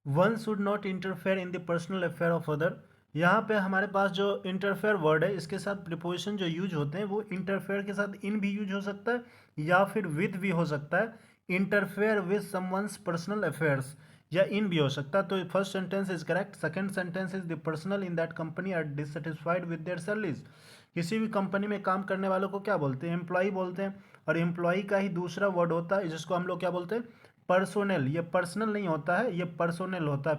One should not interfere in the personal affair of other. यहाँ पे हमारे पास जो इंटरफेयर वर्ड है इसके साथ प्रिपोजिशन जो यूज होते हैं वो इंटरफेयर के साथ इन भी यूज हो सकता है या फिर विद भी हो सकता है। Interfere with someone's personal affairs या इन भी हो सकता है। तो first sentence is correct. Second sentence is the personnel in that company are dissatisfied with their salaries. किसी भी कंपनी में काम करने वालों को क्या बोलते हैं? एम्प्लॉय बोलते हैं। और एम्प्लॉय का ही दूसरा वर्ड होता है जिसको हम लोग क्या बोलते हैं? पर्सोनेल। ये पर्सनल नहीं होता है, ये पर्सोनेल होता है।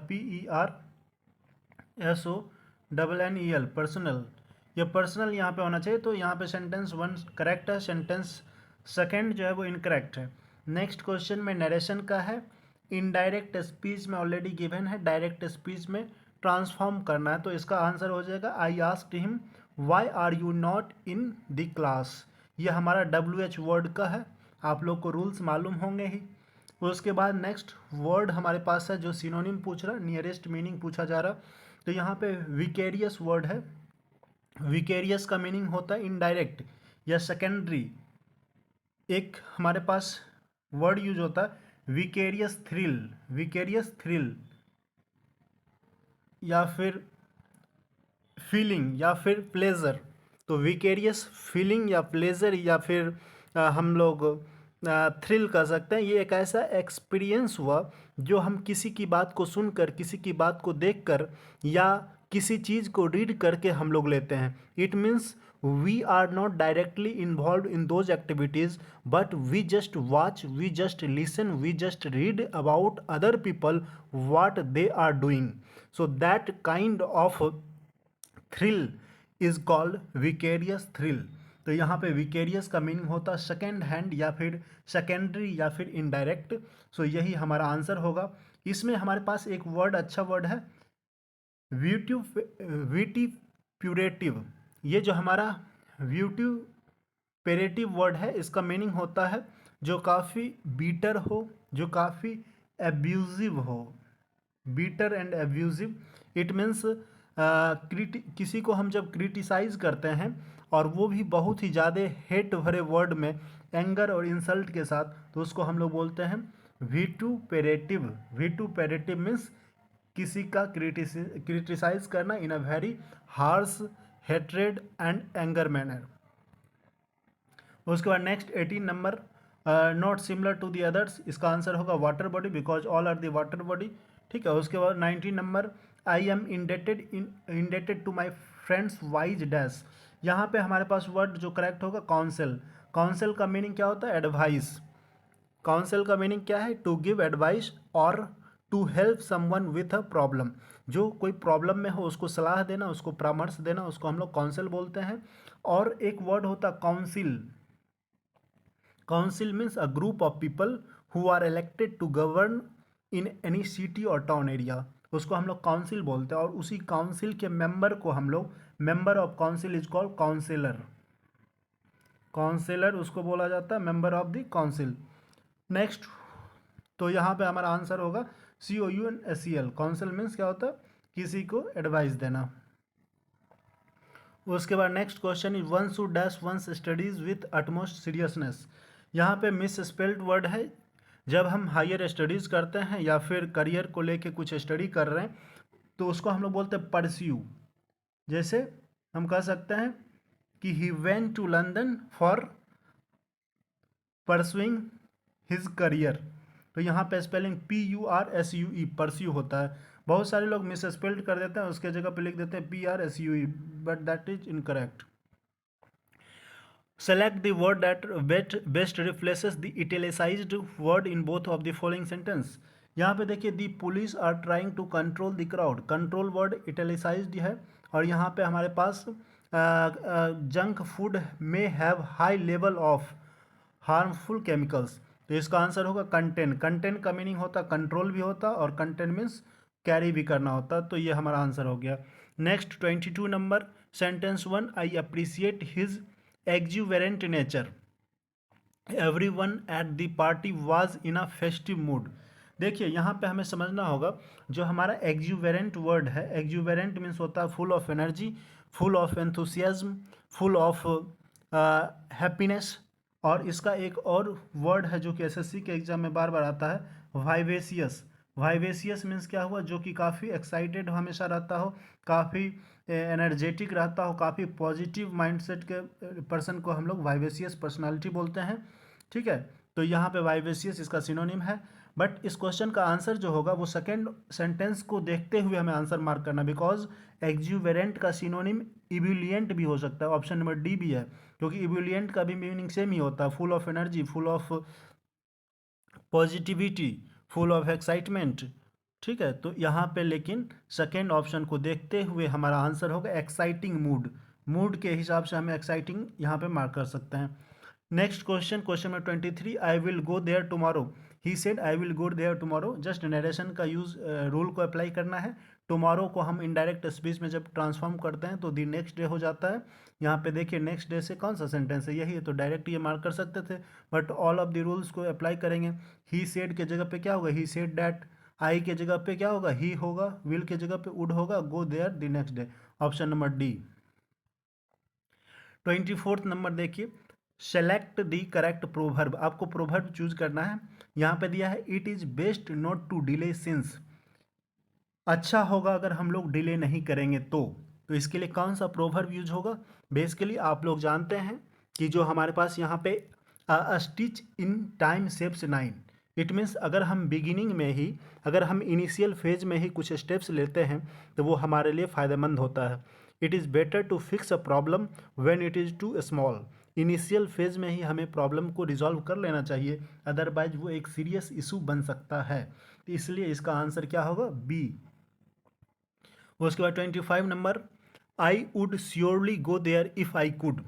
PERSONNEL personal. ये पर्सनल यहाँ पे होना चाहिए। तो यहाँ पे सेंटेंस वन करेक्ट है, सेंटेंस सेकंड जो है वो इनकरेक्ट है। नेक्स्ट क्वेश्चन में नरेशन का है। इनडायरेक्ट स्पीच में ऑलरेडी गिवन है, डायरेक्ट स्पीच में ट्रांसफॉर्म करना है। तो इसका आंसर हो जाएगा I asked him why are you not in the class. ये हमारा WH वर्ड का है, आप लोग को रूल्स मालूम होंगे ही। उसके बाद नेक्स्ट वर्ड हमारे पास है जो सिनोनिम पूछ रहा, नियरेस्ट मीनिंग पूछा जा रहा। तो यहाँ पे विकेरियस वर्ड है। विकेरियस का मीनिंग होता है इनडायरेक्ट या सेकेंडरी। एक हमारे पास वर्ड यूज होता है विकेरियस थ्रिल। विकेरियस थ्रिल या फिर फीलिंग या फिर प्लेजर। तो विकेरियस फीलिंग या प्लेजर या फिर हम लोग थ्रिल कर सकते हैं। ये एक ऐसा एक्सपीरियंस हुआ जो हम किसी की बात को सुनकर, किसी की बात को देखकर या किसी चीज़ को रीड करके हम लोग लेते हैं। It means we are not directly involve in those activities but we just watch, we just listen, we just read about other people what they are doing. So that kind of thrill is called vicarious thrill. तो यहाँ पे vicarious का meaning होता है second hand या फिर secondary या फिर इनडायरेक्ट। सो यही हमारा आंसर होगा। इसमें हमारे पास एक वर्ड, अच्छा वर्ड है विटिप्यूरेटिव। ये जो हमारा विटिपेरेटिव वर्ड है इसका मीनिंग होता है जो काफ़ी बीटर हो, जो काफ़ी एब्यूजिव हो। Bitter and abusive. It means किसी को हम जब क्रिटिसाइज करते हैं और वो भी बहुत ही ज़्यादा हेट भरे वर्ड में, एंगर और इंसल्ट के साथ, तो उसको हम लोग बोलते हैं विटुपेरेटिव। विटुपेरेटिव मीन्स किसी का क्रिटिसाइज करना in a very harsh, hatred and anger manner. उसके बाद next 18 number, not similar to the others. इसका आंसर होगा water body because all are the water body. ठीक है। उसके बाद 19 नंबर, I am indebted to my friends wise dash. यहाँ पे हमारे पास वर्ड जो करेक्ट होगा काउंसिल। काउंसिल का मीनिंग क्या होता है? एडवाइस। काउंसिल का मीनिंग क्या है? टू गिव एडवाइस और to help someone with a problem. जो कोई प्रॉब्लम में हो उसको सलाह देना, उसको परामर्श देना, उसको हम लोग काउंसिल बोलते हैं। और एक वर्ड होता है council. Council means a group of people who are elected to govern in any city और टाउन एरिया, उसको हम लोग काउंसिल बोलते हैं। और उसी काउंसिल के मेंबर को हम लोग, member of council is called councillor. Councillor उसको बोला जाता है, member of the council. Next, तो यहाँ पे हमारा आंसर होगा COUNSEL। काउंसिल मीन्स क्या होता है? किसी को एडवाइस देना। उसके बाद next question is one should dash one's studies with utmost seriousness. यहाँ पे मिस स्पेल्ड वर्ड है। जब हम हायर स्टडीज़ करते हैं या फिर करियर को लेके कुछ स्टडी कर रहे हैं तो उसको हम लोग बोलते हैं परस्यू। जैसे हम कह सकते हैं कि he went to London for pursuing his career. तो यहाँ पे स्पेलिंग PURSUE परस्यू होता है। बहुत सारे लोग मिस स्पेल्ड कर देते हैं, उसके जगह पे लिख देते हैं PRSUE, but that is incorrect. Select the word that best replaces the italicized word in both of the following sentence। यहाँ पे देखिए the police are trying to control the crowd। control word italicized है। और यहाँ पे हमारे पास junk food may have high level of harmful chemicals। तो इसका आंसर होगा कंटेन। कंटेन का मीनिंग होता कंट्रोल भी होता और कंटेन मीन्स कैरी भी करना होता। तो ये हमारा आंसर हो गया। Next 22 number, sentence 1, I appreciate his exuberant nature, everyone at the party was in a festive mood। देखिए यहाँ पे हमें समझना होगा जो हमारा exuberant वर्ड है, exuberant मीन्स होता है full of energy, full of enthusiasm, full of happiness. और इसका एक और वर्ड है जो कि SSC के एग्जाम में बार बार आता है, वाइवेसियस। वाइवेसियस मीन्स क्या हुआ, जो कि काफ़ी एक्साइटेड हमेशा रहता हो, काफ़ी एनर्जेटिक रहता हो, काफ़ी पॉजिटिव माइंडसेट के पर्सन को हम लोग वाइवेसियस पर्सनालिटी बोलते हैं। ठीक है, तो यहाँ पे वाइवेसियस इसका सिनोनिम है। बट इस क्वेश्चन का आंसर जो होगा वो सेकेंड सेंटेंस को देखते हुए हमें आंसर मार्क करना, बिकॉज एक्जुवेरेंट का सिनोनिम इब्यूलियंट भी हो सकता है, ऑप्शन नंबर डी भी है, क्योंकि इब्यूलियंट का भी मीनिंग सेम ही होता है, full of energy, full of positivity, full of excitement. ठीक है, तो यहाँ पे लेकिन सेकेंड ऑप्शन को देखते हुए हमारा आंसर होगा एक्साइटिंग मूड। मूड के हिसाब से हमें एक्साइटिंग यहाँ पे मार्क कर सकते हैं। Next question, question number 23, I will go there tomorrow. He said I will go there tomorrow, just narration का यूज रूल को अप्लाई करना है। टुमारो को हम इनडायरेक्ट स्पीच में जब ट्रांसफॉर्म करते हैं तो दी नेक्स्ट डे हो जाता है। यहाँ पे देखिए नेक्स्ट डे से कौन सा सेंटेंस है, यही है, तो डायरेक्ट ये मार्क कर सकते थे, but all of the rules को अप्लाई करेंगे। ही सेड के जगह पे क्या होगा, ही सेड डैट। आई के जगह पे क्या होगा, ही होगा। विल के जगह पे वुड होगा। Go there the next day, option number D. 24 number देखिए, सेलेक्ट द करेक्ट प्रोवर्ब। आपको प्रोवर्ब चूज करना है। यहाँ पे दिया है it is best not to delay since, अच्छा होगा अगर हम लोग डिले नहीं करेंगे तो इसके लिए कौन सा प्रोवर्ब यूज होगा। बेसिकली आप लोग जानते हैं कि जो हमारे पास यहाँ पे stitch in time saves nine, it means अगर हम बिगिनिंग में ही, अगर हम इनिशियल फेज में ही कुछ स्टेप्स लेते हैं तो वो हमारे लिए फ़ायदेमंद होता है। It is better to fix a problem when it is too small, initial phase में ही हमें प्रॉब्लम को रिजॉल्व कर लेना चाहिए, अदरवाइज वो एक सीरियस इशू बन सकता है। तो इसलिए इसका आंसर क्या होगा, बी। उसके बाद 25 number, I would surely go there if I could.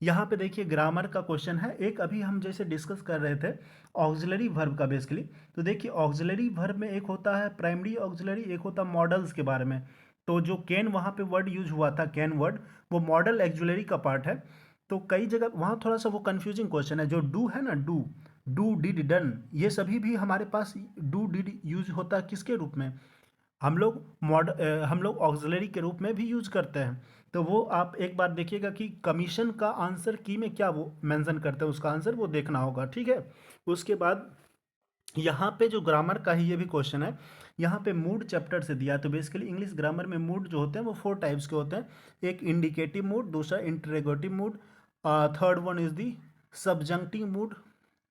यहाँ पे देखिए ग्रामर का क्वेश्चन है एक, अभी हम जैसे डिस्कस कर रहे थे ऑक्सिलरी वर्ब का बेसिकली। तो देखिए ऑक्सिलरी वर्ब में एक होता है प्राइमरी ऑक्सिलरी, एक होता है मॉडल्स के बारे में। तो जो कैन वहाँ पे वर्ड यूज हुआ था, कैन वर्ड, वो मॉडल ऑक्सिलरी का पार्ट है। तो कई जगह वहाँ थोड़ा सा वो कन्फ्यूजिंग क्वेश्चन है। जो डू है ना, डू, डू डिड डन, ये सभी भी हमारे पास डू डिड यूज होता है किसके रूप में, हम लोग ऑक्सिलरी के रूप में भी यूज करते हैं। तो वो आप एक बार देखिएगा कि कमीशन का आंसर की में क्या वो मेंशन करते हैं, उसका आंसर वो देखना होगा। ठीक है, उसके बाद यहाँ पे जो ग्रामर का ही ये भी क्वेश्चन है, यहाँ पे मूड चैप्टर से दिया है। तो बेसिकली इंग्लिश ग्रामर में मूड जो होते हैं वो 4 टाइप्स के होते हैं। एक इंडिकेटिव मूड, दूसरा interrogative mood, third one is the subjunctive mood,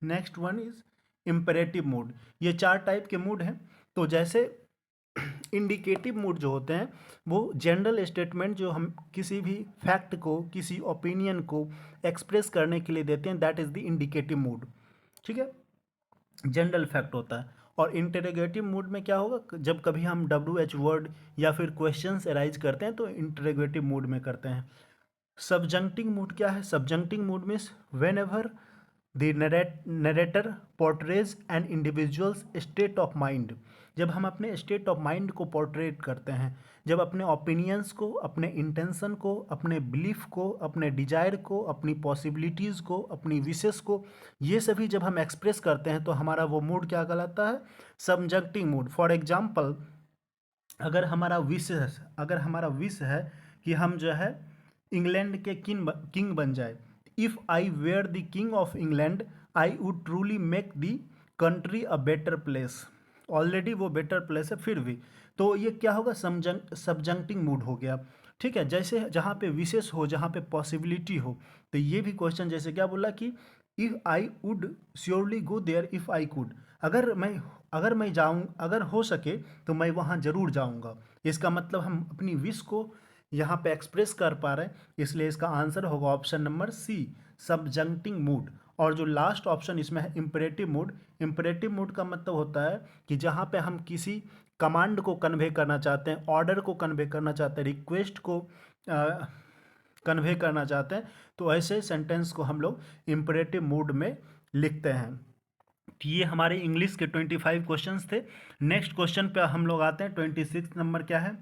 next one is imperative mood. ये 4 टाइप के मूड हैं। तो जैसे इंडिकेटिव मूड जो होते हैं वो जनरल स्टेटमेंट जो हम किसी भी फैक्ट को, किसी ओपिनियन को एक्सप्रेस करने के लिए देते हैं, that is the indicative mood. ठीक है, जनरल फैक्ट होता है। और इंटरोगेटिव मूड में क्या होगा, जब कभी हम WH वर्ड या फिर क्वेश्चंस अराइज करते हैं तो इंटरोगेटिव मूड में करते हैं। सब्जंक्टिंग मूड क्या है, subjunctive mood means whenever the narrator portrays an individuals state of mind, जब हम अपने स्टेट ऑफ माइंड को पोर्ट्रेट करते हैं, जब अपने ओपिनियंस को, अपने इंटेंशन को, अपने बिलीफ को, अपने डिजायर को, अपनी पॉसिबिलिटीज़ को, अपनी विशेस को, ये सभी जब हम एक्सप्रेस करते हैं तो हमारा वो मूड क्या कहलाता है, सब्जंक्टिंग मूड। फॉर एग्जाम्पल, अगर हमारा विश है कि हम जो है इंग्लैंड के किंग बन जाए, if I were the king of England I would truly make the country a better place. Already वो बेटर प्लेस है फिर भी, तो ये क्या होगा, सब्जंक्टिंग मूड हो गया। ठीक है, जैसे जहाँ पे विशेष हो, जहाँ पे पॉसिबिलिटी हो, तो ये भी क्वेश्चन जैसे क्या बोला कि if I would surely go there if I could, अगर मैं जाऊँ, अगर हो सके तो मैं वहाँ ज़रूर जाऊँगा। इसका मतलब हम अपनी विश को यहाँ पे एक्सप्रेस कर पा रहे हैं, इसलिए इसका आंसर होगा ऑप्शन नंबर सी, सब्जंक्टिंग मूड। और जो लास्ट ऑप्शन इसमें है इम्परेटिव मूड, इम्परेटिव मूड का मतलब होता है कि जहाँ पे हम किसी कमांड को कन्वे करना चाहते हैं, ऑर्डर को कन्वे करना चाहते हैं, रिक्वेस्ट को कन्वे करना चाहते हैं, तो ऐसे सेंटेंस को हम लोग इम्परेटिव मूड में लिखते हैं। तो ये हमारे इंग्लिश के 25 क्वेश्चंस थे। नेक्स्ट क्वेश्चन पे हम लोग आते हैं। 26 नंबर क्या है,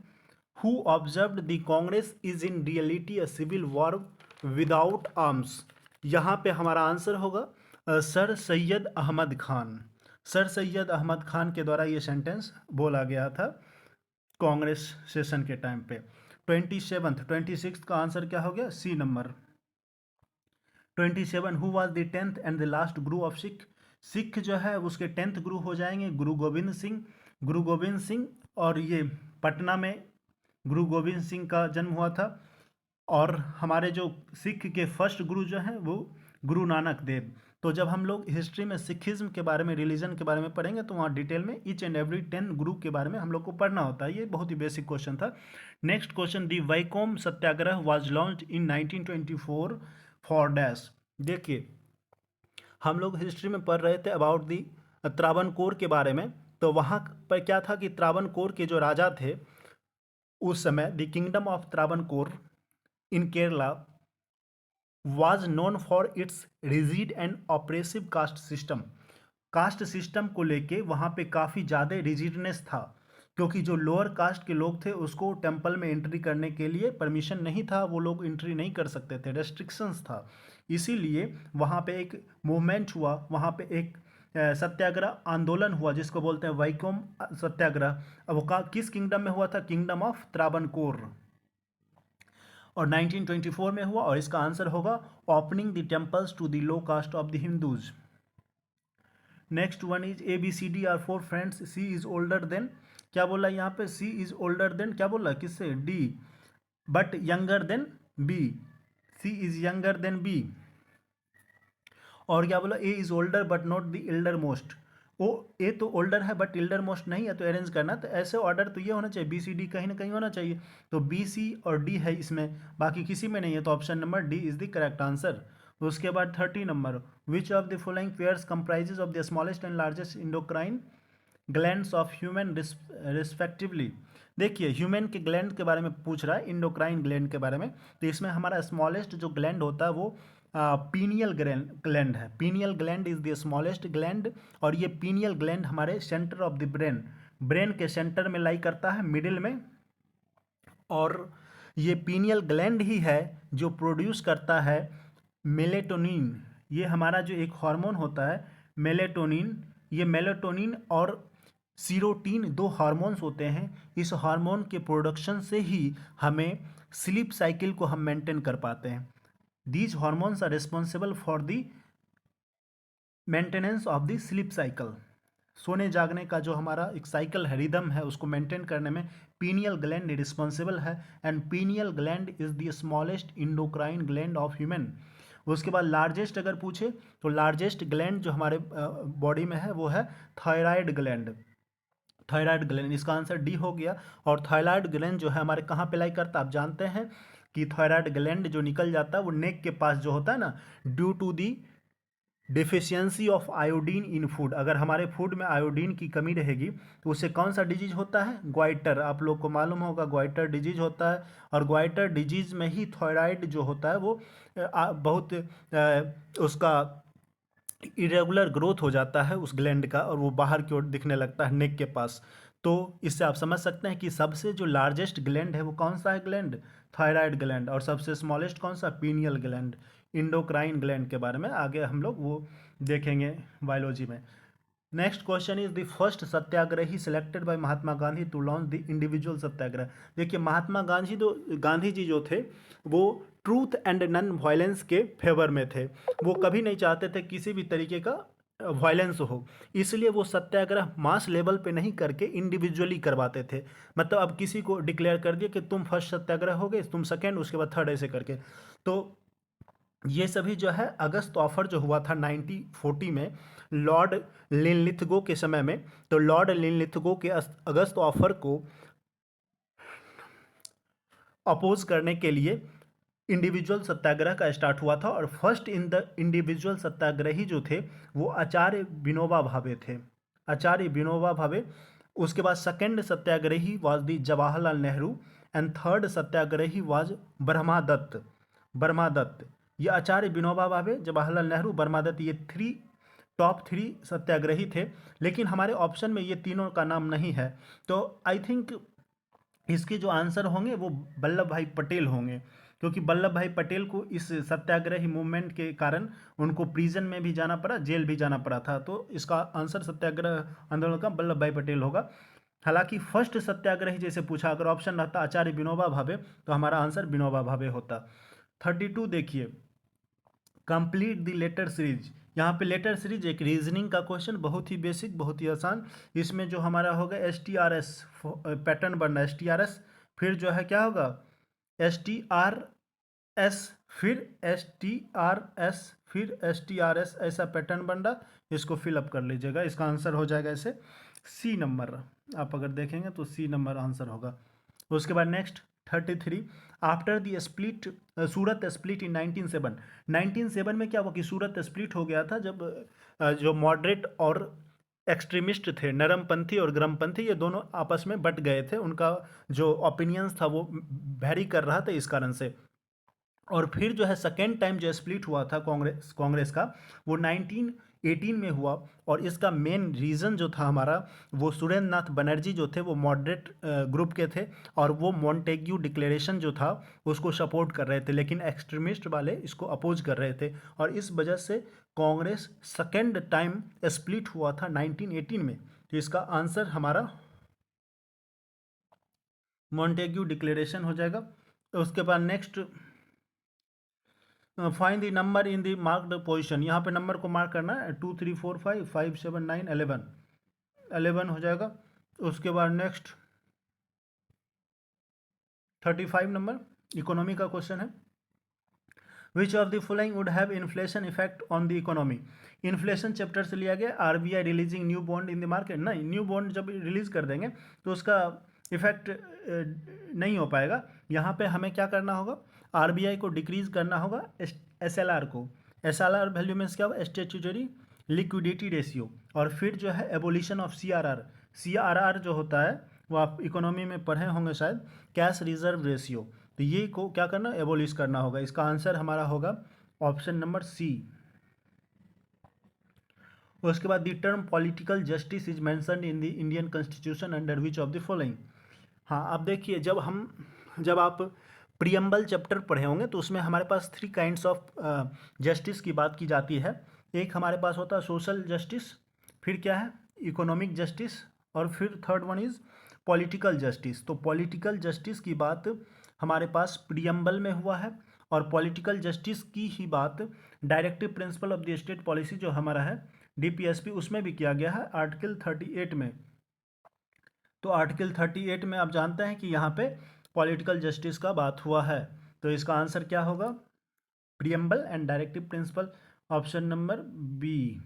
who observed the Congress is in reality a civil war without arms. यहाँ पे हमारा आंसर होगा सर सैयद अहमद खान। सर सैयद अहमद खान के द्वारा ये सेंटेंस बोला गया था कांग्रेस सेशन के टाइम पे। 26 का आंसर क्या हो गया, C number. 27, who was the 10th and the last guru of Sikh. Sikh जो है उसके 10th गुरु हो जाएंगे गुरु गोविंद सिंह। गुरु गोविंद सिंह, और ये पटना में गुरु गोविंद सिंह का जन्म हुआ था। और हमारे जो सिख के फर्स्ट गुरु जो हैं वो गुरु नानक देव। तो जब हम लोग हिस्ट्री में सिखिज्म के बारे में, रिलीजन के बारे में पढ़ेंगे तो वहाँ डिटेल में ईच एंड एवरी 10 गुरु के बारे में हम लोग को पढ़ना होता है। ये बहुत ही बेसिक क्वेश्चन था। Next question, the Vaikom Satyagraha was launched in 1924 for dash. देखिए, हम लोग हिस्ट्री में पढ़ रहे थे अबाउट दी त्रावणकोर के बारे में। तो वहाँ पर क्या था कि त्रावणकोर के जो राजा थे उस समय, the kingdom of Travancore in Kerala was known for its rigid and oppressive caste system। Caste system को लेके वहाँ पे काफ़ी ज़्यादा रिजिडनेस था, क्योंकि जो लोअर कास्ट के लोग थे उसको टेम्पल में एंट्री करने के लिए परमिशन नहीं था, वो लोग एंट्री नहीं कर सकते थे, रेस्ट्रिक्शंस था। इसीलिए वहाँ पे एक मूवमेंट हुआ, वहाँ पे एक सत्याग्रह आंदोलन हुआ जिसको बोलते हैं वैकोम सत्याग्रह। अब वो किस किंगडम में हुआ था? किंगडम ऑफ त्रावणकोर, और 1924 में हुआ। और इसका आंसर होगा opening the temples to the low caste of the Hindus. Next one is A B C D are four friends, C is older than, क्या बोला यहाँ पे? सी इज ओल्डर देन, क्या बोला? किससे? D, but younger than B. C is younger than B. और क्या बोला? A is older but not the elder most. Oh, A तो ओल्डर है बट एल्डर मोस्ट नहीं है, तो अरेंज करना। तो ऐसे ऑर्डर तो ये होना चाहिए, बी सी डी कहीं ना कहीं होना चाहिए। तो बी सी और डी है इसमें, बाकी किसी में नहीं है, तो option number D is the correct answer. उसके बाद 30 number, which of the following pairs comprises of the smallest and largest endocrine glands of human respectively. देखिए, ह्यूमन के ग्लैंड के बारे में पूछ रहा है, इंडोक्राइन ग्लैंड के बारे में। तो इसमें हमारा स्मॉलेस्ट जो ग्लैंड होता है वो पीनियल ग्लैंड है। Pineal gland is the smallest gland, और ये पीनियल ग्लैंड हमारे centre of the brain, brain के सेंटर में लाई करता है, मिडिल में। और ये पीनियल ग्लैंड ही है जो प्रोड्यूस करता है मेलेटोनिन। ये हमारा जो एक हार्मोन होता है मेलेटोनिन, ये मेलेटोनिन और सीरोटीन दो हार्मोन्स होते हैं। इस हार्मोन के प्रोडक्शन से ही हमें स्लीप साइकिल को हम मेंटेन कर पाते हैं। These hormones are responsible for the maintenance of the sleep cycle. सोने जागने का जो हमारा एक साइकिल है, रिदम है, उसको मेंटेन करने में पीनियल ग्लैंड रिस्पॉन्सिबल है। And pineal gland is the smallest endocrine gland of human. उसके बाद लार्जेस्ट अगर पूछे तो लार्जेस्ट ग्लैंड जो हमारे बॉडी में है वो है थायराइड ग्लैंड। थायराइड ग्लैंड, इसका आंसर डी हो गया। और थायराइड ग्लैंड जो है हमारे कहाँ पे लाई करता है? आप जानते हैं कि थायराइड ग्लैंड जो निकल जाता है वो नेक के पास जो होता है ना, due to the deficiency of iodine in food. अगर हमारे फूड में आयोडीन की कमी रहेगी तो उससे कौन सा डिजीज होता है? ग्वाइटर। आप लोग को मालूम होगा ग्वाइटर डिजीज होता है। और ग्वाइटर डिजीज में ही थायराइड जो होता है वो बहुत उसका इरेगुलर ग्रोथ हो जाता है उस ग्लैंड का, और वो बाहर की ओर दिखने लगता है नेक के पास। तो इससे आप समझ सकते हैं कि सबसे जो लार्जेस्ट ग्लैंड है वो कौन सा है? Gland thyroid gland. और सबसे स्मॉलेस्ट कौन सा? Pineal gland. इंडोक्राइन ग्लैंड के बारे में आगे हम लोग वो देखेंगे बायोलॉजी में। Next question is the first satyagrahi selected by Mahatma Gandhi to launch the individual satyagraha. देखिए, महात्मा गांधी जी जो थे वो ट्रूथ एंड नॉन वायलेंस के फेवर में थे। वो कभी नहीं चाहते थे किसी भी तरीके का वायलेंस हो, इसलिए वो सत्याग्रह मास लेवल पे नहीं करके इंडिविजुअली करवाते थे। मतलब अब किसी को डिक्लेयर कर दिया कि तुम फर्स्ट सत्याग्रह हो गए, तुम सेकेंड, उसके बाद थर्ड, ऐसे करके। तो ये सभी जो है अगस्त ऑफर जो हुआ था 1940 में लॉर्ड लिनलिथगो के समय में, तो लॉर्ड लिनलिथगो के अगस्त ऑफर को अपोज करने के लिए इंडिविजुअल सत्याग्रह का स्टार्ट हुआ था। और फर्स्ट इन द इंडिविजुअल सत्याग्रही जो थे वो आचार्य विनोबा भावे थे, आचार्य विनोबा भावे। उसके बाद second satyagrahi was the Jawaharlal Nehru, and third satyagrahi was Brahmadatt. Brahmadatt, ये आचार्य विनोबा भावे, जवाहरलाल नेहरू, ब्रह्मादत्त, ये टॉप थ्री सत्याग्रही थे। लेकिन हमारे ऑप्शन में ये तीनों का नाम नहीं है, तो आई थिंक इसके जो आंसर होंगे वो वल्लभ भाई पटेल होंगे, क्योंकि वल्लभ भाई पटेल को इस सत्याग्रही मूवमेंट के कारण उनको प्रिजन में भी जाना पड़ा, जेल भी जाना पड़ा था। तो इसका आंसर सत्याग्रह आंदोलन का वल्लभ भाई पटेल होगा। हालांकि फर्स्ट सत्याग्रही जैसे पूछा, अगर ऑप्शन रहता आचार्य विनोबा भावे तो हमारा आंसर विनोबा भावे होता। 32 देखिए, कंप्लीट द लेटर सीरीज, यहाँ पे लेटर सीरीज एक रीजनिंग का क्वेश्चन, बहुत ही बेसिक, बहुत ही आसान। इसमें जो हमारा होगा STRS पैटर्न बन रहा है, STRS, फिर जो है क्या होगा STRS, फिर STRS, फिर STRS, ऐसा पैटर्न बन रहा, इसको फिलअप कर लीजिएगा। इसका आंसर हो जाएगा ऐसे सी नंबर, आप अगर देखेंगे तो सी नंबर आंसर होगा। उसके बाद next 33, after the split Surat split in 1907। 1907 में क्या हुआ कि सूरत स्प्लिट हो गया था, जब जो मॉडरेट और एक्सट्रीमिस्ट थे, नरमपंथी और गर्मपंथी, ये दोनों आपस में बट गए थे, उनका जो ओपिनियंस था वो वेरी कर रहा था इस कारण से। और फिर जो है सेकेंड टाइम जो स्प्लिट हुआ था कांग्रेस का, वो 1918 में हुआ। और इसका मेन रीज़न जो था हमारा, वो सुरेंद्र नाथ बनर्जी जो थे वो मॉडरेट ग्रुप के थे, और वो मॉन्टेग्यू डिक्लेरेशन जो था उसको सपोर्ट कर रहे थे, लेकिन एक्सट्रीमिस्ट वाले इसको अपोज कर रहे थे। और इस वजह से कांग्रेस सेकेंड टाइम स्प्लिट हुआ था 1918 में। तो इसका आंसर हमारा मॉन्टेग्यू डिक्लेरेशन हो जाएगा। उसके बाद next, find the number in the marked position. यहाँ पे नंबर को मार्क करना है, 2 3 4 5 5 7 9 11, 11 हो जाएगा। उसके बाद नेक्स्ट 35 नंबर इकोनॉमी का क्वेश्चन है। विच of the following would have inflation effect on the economy. Inflation chapter से लिया गया। RBI releasing new bond in the market, नहीं, न्यू बॉन्ड जब रिलीज कर देंगे तो उसका इफेक्ट नहीं हो पाएगा। यहाँ पे हमें क्या करना होगा, RBI को डिक्रीज करना होगा SLR को। SLR वैल्यू मीन्स क्या होगा, स्टेचुटरी लिक्विडिटी रेशियो। और फिर जो है एबोलिशन ऑफ CRR जो होता है वो आप इकोनॉमी में पढ़े होंगे शायद, कैश रिजर्व रेशियो। तो ये को क्या करना, एबोलिश करना होगा। इसका आंसर हमारा होगा ऑप्शन नंबर सी। उसके बाद the term political justice is mentioned in the Indian constitution under which of the following. हाँ, अब देखिए, जब आप प्रियम्बल चैप्टर पढ़े होंगे तो उसमें हमारे पास 3 काइंड्स ऑफ जस्टिस की बात की जाती है। एक हमारे पास होता है सोशल जस्टिस, फिर क्या है इकोनॉमिक जस्टिस, और फिर third one is political justice. तो पॉलिटिकल जस्टिस की बात हमारे पास प्रियम्बल में हुआ है, और पॉलिटिकल जस्टिस की ही बात directive principle of the state policy जो हमारा है DPSP, उसमें भी किया गया है आर्टिकल 38 में। तो आर्टिकल 38 में आप जानते हैं कि यहाँ पे पॉलिटिकल जस्टिस का बात हुआ है। तो इसका आंसर क्या होगा, preamble and directive principle, option number B.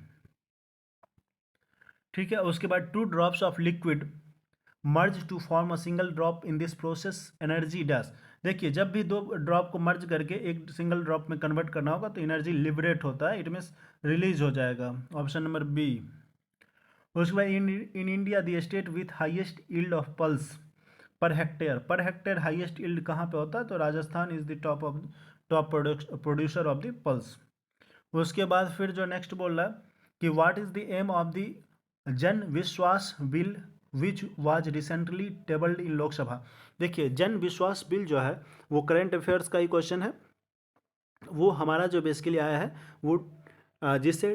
ठीक है। उसके बाद 2 drops of liquid merge to form a single drop in this process energy dash. देखिए, जब भी 2 ड्रॉप को मर्ज करके एक सिंगल ड्रॉप में कन्वर्ट करना होगा तो एनर्जी लिबरेट होता है, इट मीन्स रिलीज हो जाएगा, ऑप्शन नंबर बी। उसके बाद in India the state with highest yield of pulse per hectare highest yield कहाँ पे होता है, तो Rajasthan is the top producer of the pulse. उसके बाद फिर जो नेक्स्ट बोल रहा है कि what is the aim of the Jan Vishwas bill which was recently tabled in Lok Sabha. देखिए, जन विश्वास बिल जो है वो करंट अफेयर्स का ही क्वेश्चन है। वो हमारा जो बेसिकली आया है वो जिससे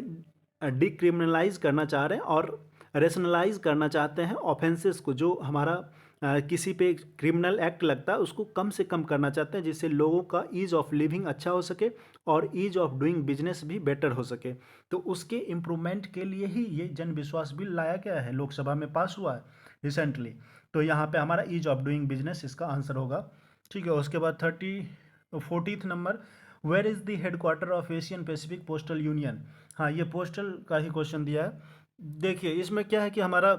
डिक्रिमिनलाइज करना चाह रहे हैं और रेशनलाइज करना चाहते हैं ऑफेंसेस को, जो हमारा किसी पे क्रिमिनल एक्ट लगता है उसको कम से कम करना चाहते हैं, जिससे लोगों का ईज ऑफ लिविंग अच्छा हो सके और ईज ऑफ डूइंग बिजनेस भी बेटर हो सके। तो उसके इम्प्रूवमेंट के लिए ही ये जन विश्वास बिल लाया गया है, लोकसभा में पास हुआ है रिसेंटली। तो यहाँ पे हमारा ईज ऑफ डूइंग बिजनेस इसका आंसर होगा। ठीक है। उसके बाद 40th number, where is the headquarter of Asian Pacific Postal Union. हाँ, ये पोस्टल का ही क्वेश्चन दिया है। देखिए, इसमें क्या है कि हमारा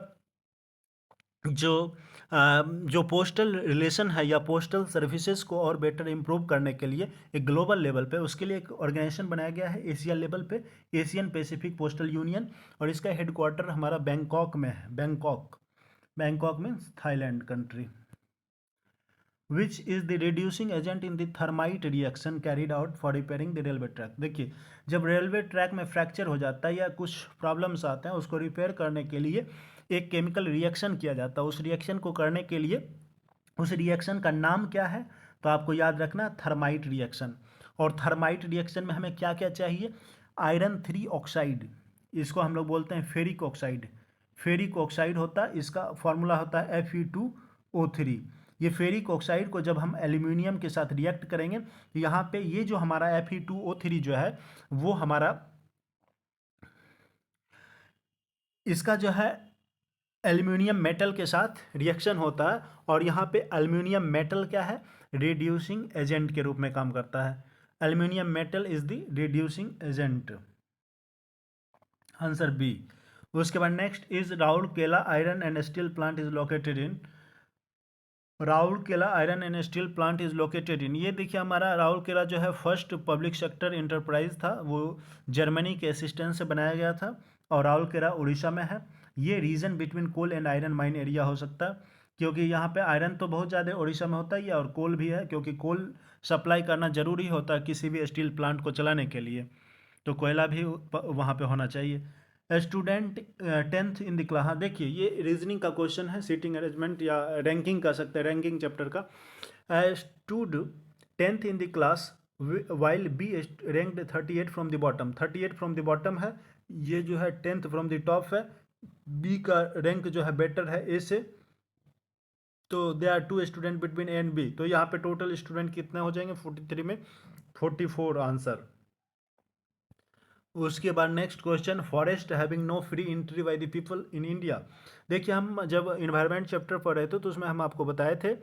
जो जो पोस्टल रिलेशन है या पोस्टल सर्विसेज को और बेटर इम्प्रूव करने के लिए एक ग्लोबल लेवल पे, उसके लिए एक ऑर्गेनाइजेशन बनाया गया है एशिया लेवल पे, एशियन पैसिफिक पोस्टल यूनियन। और इसका हेडक्वार्टर हमारा बैंकॉक में है, बैंकॉक में Thailand country. Which is the reducing agent in the thermite reaction carried out for repairing the railway track. देखिए, जब रेलवे ट्रैक में फ्रैक्चर हो जाता है या कुछ प्रॉब्लम्स आते हैं, उसको रिपेयर करने के लिए एक केमिकल रिएक्शन किया जाता है। उस रिएक्शन को करने के लिए, उस रिएक्शन का नाम क्या है, तो आपको याद रखना थर्माइट रिएक्शन। और थर्माइट रिएक्शन में हमें क्या क्या चाहिए, आयरन 3 ऑक्साइड, इसको हम लोग बोलते हैं फेरिक ऑक्साइड। फेरिक ऑक्साइड होता है, इसका फॉर्मूला होता है Fe2O3। ये फेरिक ऑक्साइड को जब हम एल्यूमिनियम के साथ रिएक्ट करेंगे तो यहाँ पे ये जो हमारा Fe2O3 जो है वो हमारा इसका जो है एल्यूमिनियम मेटल के साथ रिएक्शन होता है, और यहाँ पे एल्यूमिनियम मेटल क्या है, रिड्यूसिंग एजेंट के रूप में काम करता है। Aluminium metal is the reducing agent, answer B. उसके बाद next is Rourkela iron and steel plant is located in, Rourkela iron and steel plant is located in, ये देखिए हमारा राउरकेला जो है फर्स्ट पब्लिक सेक्टर इंटरप्राइज था, वो जर्मनी के असिस्टेंस से बनाया गया था, और राउरकेला उड़ीसा में है। ये region between coal and iron mine area हो सकता है, क्योंकि यहाँ पे आयरन तो बहुत ज़्यादा उड़ीसा में होता ही है, और कोल भी है, क्योंकि कोल सप्लाई करना ज़रूरी होता है किसी भी स्टील प्लांट को चलाने के लिए, तो कोयला भी वहाँ पे होना चाहिए। Student tenth in the class, हाँ देखिए ये रीजनिंग का क्वेश्चन है, सीटिंग अरेंजमेंट या रैंकिंग कर सकते हैं, रैंकिंग चैप्टर का। Stood tenth in the class while B ranked 38 from the bottom, 38 from the bottom है, ये जो है 10th फ्रॉम द टॉप है, बी का रैंक जो है बेटर है ए से, तो they are two student between A and B, तो यहाँ पे टोटल स्टूडेंट कितने हो जाएंगे 43 में 44 आंसर। उसके बाद next question, forest having no free entry by the people in India. देखिए हम जब इन्वायरमेंट चैप्टर पढ़ रहे थे तो उसमें हम आपको बताए थे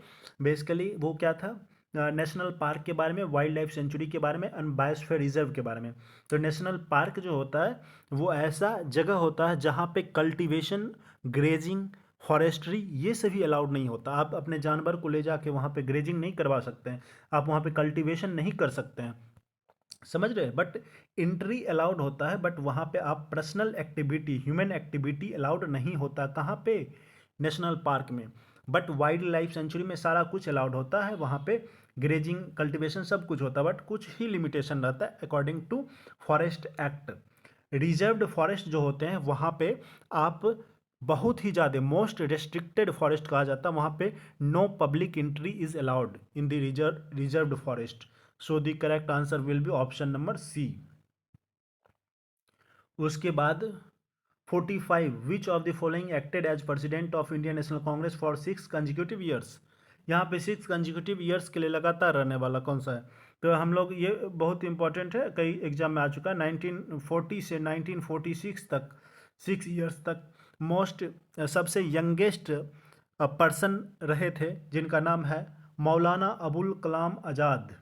बेसिकली वो क्या था, नेशनल पार्क के बारे में, वाइल्ड लाइफ सेंचुरी के बारे में, एंड बायोस्फीयर रिजर्व के बारे में। तो नेशनल पार्क जो होता है वो ऐसा जगह होता है जहाँ पे कल्टीवेशन, ग्रेजिंग, फॉरेस्ट्री ये सभी अलाउड नहीं होता। आप अपने जानवर को ले जाके वहाँ पे ग्रेजिंग नहीं करवा सकते हैं, आप वहाँ पे कल्टीवेशन नहीं कर सकते हैं, समझ रहे हैं। बट एंट्री अलाउड होता है, बट वहाँ पे आप personal activity, human activity allowed नहीं होता, कहाँ पे, नेशनल पार्क में। बट वाइल्ड लाइफ सेंचुरी में सारा कुछ अलाउड होता है, वहाँ पे ग्रेजिंग, कल्टीवेशन सब कुछ होता है, बट कुछ ही लिमिटेशन रहता है according to forest act. Reserved forest जो होते हैं वहाँ पे आप बहुत ही ज़्यादा मोस्ट रेस्ट्रिक्टेड फॉरेस्ट कहा जाता है, वहाँ पे no public entry is allowed in the reserved forest. So the correct answer will be option number C. उसके बाद 45 which of the following acted as president of Indian National Congress for 6 consecutive years. यहाँ पे 6 consecutive years के लिए लगातार रहने वाला कौन सा है, तो हम लोग ये बहुत इंपॉर्टेंट है, कई एग्जाम में आ चुका है। 1940 से 1946 तक 6 ईयर्स तक मोस्ट सबसे यंगेस्ट पर्सन रहे थे जिनका नाम है मौलाना अबुल कलाम आज़ाद,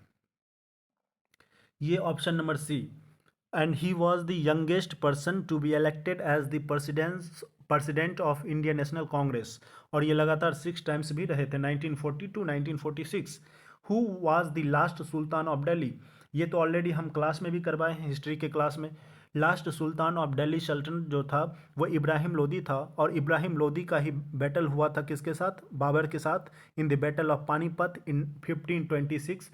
ये option number C. And he was the youngest person to be elected as the president of Indian National Congress, और ये लगातार 6 टाइम्स भी रहे थे, 1940 to 1946। Who was the last sultan of Delhi, ये तो ऑलरेडी हम क्लास में भी करवाए हैं, हिस्ट्री के क्लास में। लास्ट सुल्तान ऑफ दिल्ली सल्तनत जो था वो इब्राहिम लोदी था, और इब्राहिम लोदी का ही बैटल हुआ था किसके साथ, बाबर के साथ, in the battle of Panipat in 1526।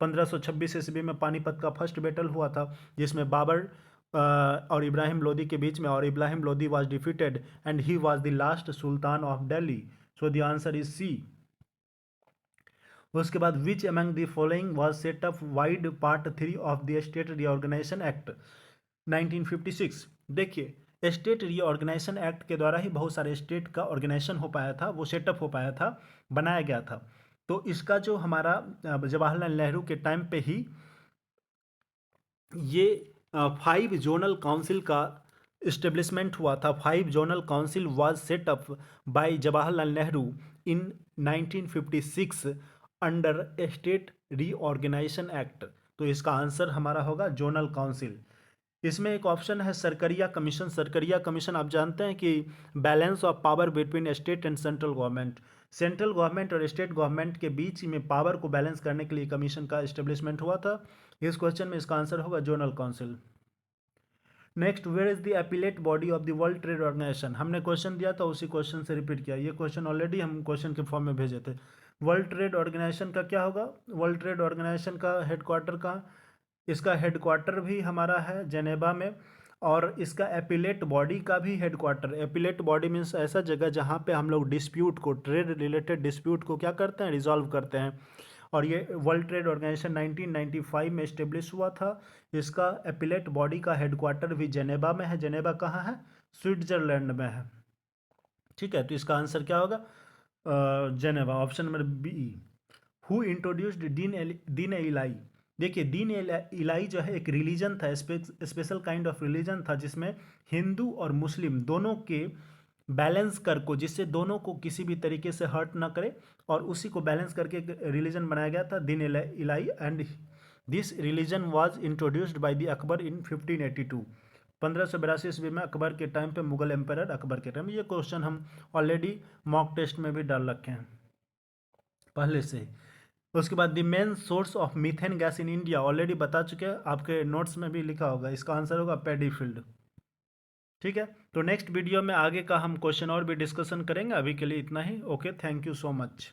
1526 ईस्वी में पानीपत का फर्स्ट बैटल हुआ था, जिसमें बाबर और इब्राहिम लोदी के बीच में, और Ibrahim Lodi was defeated and he was the last sultan of Delhi. So the answer is C. उसके बाद which among the following was set up vide part 3 of the state reorganisation act 1956। देखिए स्टेट रीऑर्गेनाइजेशन एक्ट के द्वारा ही बहुत सारे state का organisation हो पाया था, वो सेटअप हो पाया था, बनाया गया था। तो इसका जो हमारा जवाहरलाल नेहरू के टाइम पे ही ये 5 जोनल काउंसिल का इस्टेब्लिशमेंट हुआ था। 5 zonal council was set up by Jawaharlal Nehru in 1956 under state reorganisation act. तो इसका आंसर हमारा होगा जोनल काउंसिल। इसमें एक ऑप्शन है सरकरिया कमीशन। सरकरिया कमीशन आप जानते हैं कि balance of power between state and central government, central government और स्टेट गवर्नमेंट के बीच में पावर को बैलेंस करने के लिए कमीशन का इस्टेब्लिशमेंट हुआ था। इस क्वेश्चन में इसका आंसर होगा zonal council. Next, where is the appellate body of the world trade organisation. हमने क्वेश्चन दिया था, उसी क्वेश्चन से रिपीट किया, ये क्वेश्चन ऑलरेडी हम क्वेश्चन के फॉर्म में भेजे थे। वर्ल्ड ट्रेड ऑर्गेनाइजेशन का क्या होगा, वर्ल्ड ट्रेड ऑर्गेनाइजेशन का हेडक्वार्टर कहाँ, इसका हेडक्वार्टर भी हमारा है जेनेवा में, और इसका एपिलेट बॉडी का भी हेडक्वार्टर, एपिलेट बॉडी मीन्स ऐसा जगह जहाँ पे हम लोग डिस्प्यूट को, ट्रेड रिलेटेड डिस्प्यूट को क्या करते हैं, रिजॉल्व करते हैं। और ये वर्ल्ड ट्रेड ऑर्गेनाइजेशन 1995 में इस्टेब्लिश हुआ था। इसका एपिलेट बॉडी का हेडक्वार्टर भी जेनेवा में है। जेनेवा कहाँ है, स्विट्जरलैंड में है, ठीक है। तो इसका आंसर क्या होगा, Geneva, option number B. Who introduced Din Ilahi, देखिए दीन इलाही जो है एक रिलीजन था, स्पेशल काइंड ऑफ रिलीजन था, जिसमें हिंदू और मुस्लिम दोनों के बैलेंस कर को, जिससे दोनों को किसी भी तरीके से हर्ट ना करे, और उसी को बैलेंस करके एक रिलीजन बनाया गया था Din Ilahi. And this religion was introduced by the Akbar in 1582। 1582 ईस्वी में अकबर के टाइम पे, मुगल एम्पायर अकबर के टाइम। ये क्वेश्चन हम ऑलरेडी मॉक टेस्ट में भी डाल रखे हैं पहले से। उसके बाद the main source of methane gas in India, already बता चुके हैं, आपके नोट्स में भी लिखा होगा, इसका आंसर होगा पैडी फील्ड। ठीक है, तो नेक्स्ट वीडियो में आगे का हम क्वेश्चन और भी डिस्कशन करेंगे। अभी के लिए इतना ही। Okay, thank you so much.